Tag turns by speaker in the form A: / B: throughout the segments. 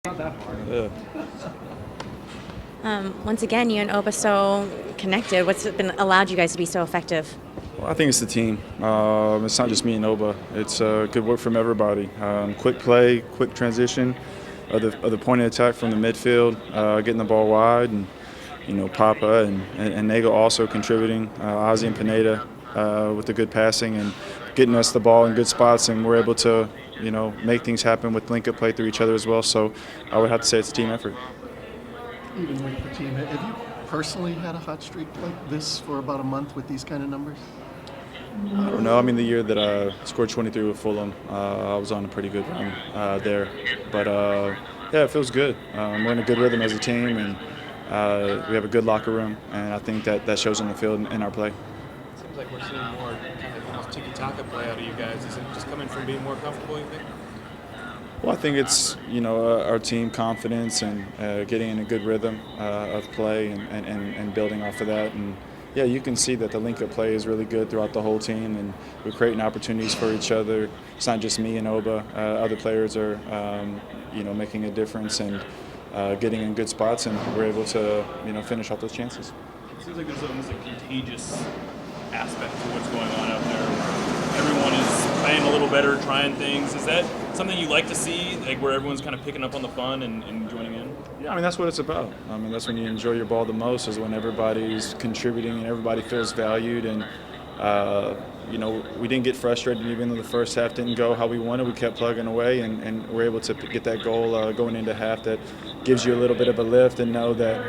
A: Yeah.
B: Once again, you and Oba so connected. What's it been allowed you guys to be so effective?
A: Well, I think it's the team. It's not just me and Oba. It's good work from everybody. Quick play, quick transition of the point of attack from the midfield, getting the ball wide, and Papa and Nagel also contributing. Ozzy and Pineda with the good passing and getting us the ball in good spots, and we're able to make things happen with link-up play through each other as well. So I would have to say it's a team effort.
C: Even with the team, have you personally had a hot streak like this for about a month with these kind of numbers?
A: I don't know. I mean, the year that I scored 23 with Fulham, I was on a pretty good run there. But yeah, it feels good. We're in a good rhythm as a team, and we have a good locker room, and I think that shows on the field in our play.
D: Seems like we're seeing more kind of almost tiki-taka play out of you guys. Is it just coming from being more comfortable, you think?
A: Well, I think it's our team confidence and getting in a good rhythm of play and building off of that. And yeah, you can see that the link-up play is really good throughout the whole team, and we're creating opportunities for each other. It's not just me and Oba. Other players are making a difference and getting in good spots, and we're able to finish off those chances.
E: It seems like there's almost a contagious aspect to what's going on out there. Everyone is playing a little better, trying things. Is that something you like to see, like where everyone's kind of picking up on the fun and joining in?
A: Yeah, I mean, that's what it's about. I mean, that's when you enjoy your ball the most, is when everybody's contributing and everybody feels valued. And, we didn't get frustrated even though the first half didn't go how we wanted. We kept plugging away, and we're able to get that goal going into half that gives you a little bit of a lift and know that,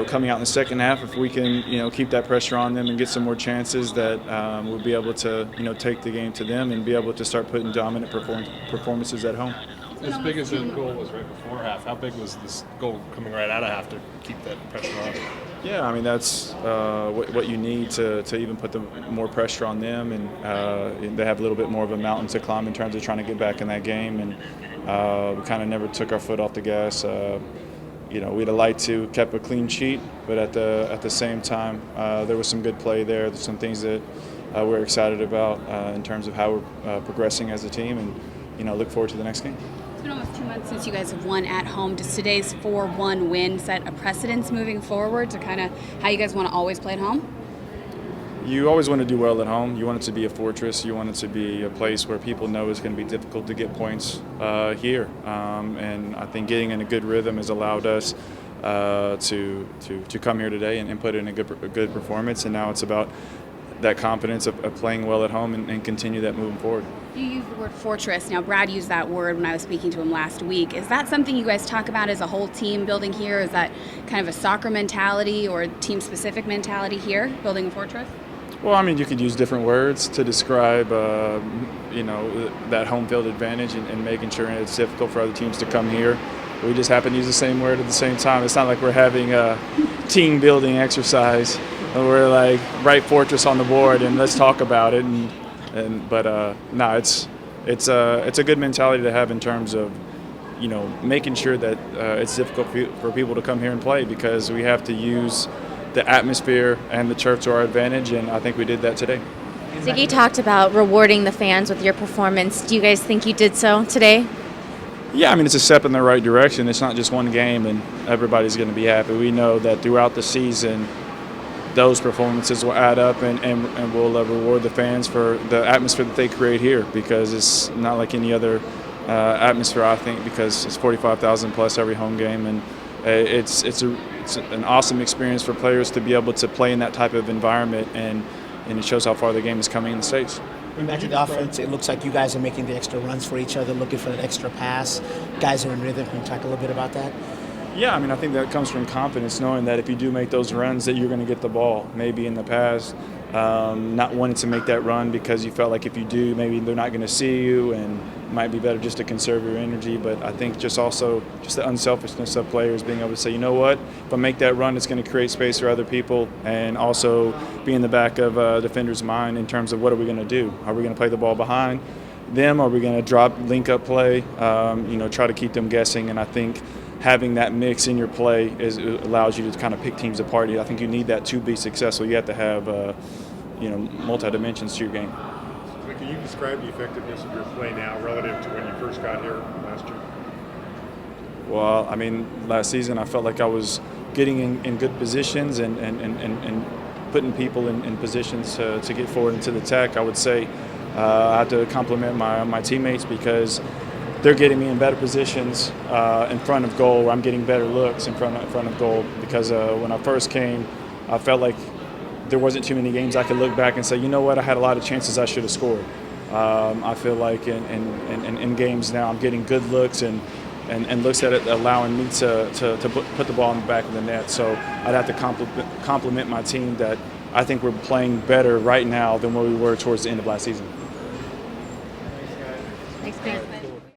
A: coming out in the second half, if we can, keep that pressure on them and get some more chances, that we'll be able to, take the game to them and be able to start putting dominant performances at home.
D: As big as the goal was right before half, how big was this goal coming right out of half to keep that pressure on?
A: Yeah, I mean, that's what you need to even put more pressure on them, and they have a little bit more of a mountain to climb in terms of trying to get back in that game, and we kind of never took our foot off the gas. We'd have liked to kept a clean sheet, but at the same time, there was some good play there. There's some things that we're excited about in terms of how we're progressing as a team, and look forward to the next game.
F: It's been almost 2 months since you guys have won at home. Does today's 4-1 win set a precedence moving forward to kind of how you guys want to always play at home?
A: You always want to do well at home. You want it to be a fortress. You want it to be a place where people know it's going to be difficult to get points here. And I think getting in a good rhythm has allowed us to come here today and put in a good performance. And now it's about that confidence of playing well at home and continue that moving forward.
F: You used the word fortress. Now, Brad used that word when I was speaking to him last week. Is that something you guys talk about as a whole team building here? Is that kind of a soccer mentality or team-specific mentality here, building a fortress?
A: Well, I mean, you could use different words to describe, that home field advantage and making sure it's difficult for other teams to come here. We just happen to use the same word at the same time. It's not like we're having a team building exercise. We're like, write fortress on the board and let's talk about it. But it's a good mentality to have in terms of, making sure that it's difficult for people to come here and play, because we have to use the atmosphere and the turf to our advantage, and I think we did that today.
B: Ziggy talked about rewarding the fans with your performance. Do you guys think you did so today?
A: Yeah, I mean, it's a step in the right direction. It's not just one game and everybody's going to be happy. We know that throughout the season, those performances will add up, and we'll reward the fans for the atmosphere that they create here, because it's not like any other atmosphere, I think, because it's 45,000 plus every home game, and it's an awesome experience for players to be able to play in that type of environment, and it shows how far the game is coming in the States.
G: Going back to the offense, it looks like you guys are making the extra runs for each other, looking for that extra pass. Guys are in rhythm. Can you talk a little bit about that?
A: Yeah, I mean, I think that comes from confidence, knowing that if you do make those runs that you're going to get the ball. Maybe in the past, not wanting to make that run because you felt like if you do, maybe they're not going to see you, and it might be better just to conserve your energy. But I think just the unselfishness of players being able to say, you know what, if I make that run, it's going to create space for other people, and also be in the back of a defender's mind in terms of what are we going to do? Are we going to play the ball behind them? Are we going to drop link-up play, try to keep them guessing? And I think having that mix in your play allows you to kind of pick teams apart. I think you need that to be successful. You have to have multi-dimensions to your game.
H: Can you describe the effectiveness of your play now relative to when you first got here last year?
A: Well, I mean, last season I felt like I was getting in good positions and putting people in positions to get forward into the tech. I would say I have to compliment my teammates because they're getting me in better positions in front of goal. I'm getting better looks in front of goal because when I first came, I felt like there wasn't too many games I could look back and say, you know what, I had a lot of chances I should have scored. I feel like in games now I'm getting good looks and looks at it allowing me to put the ball in the back of the net. So I'd have to compliment my team that I think we're playing better right now than where we were towards the end of last season.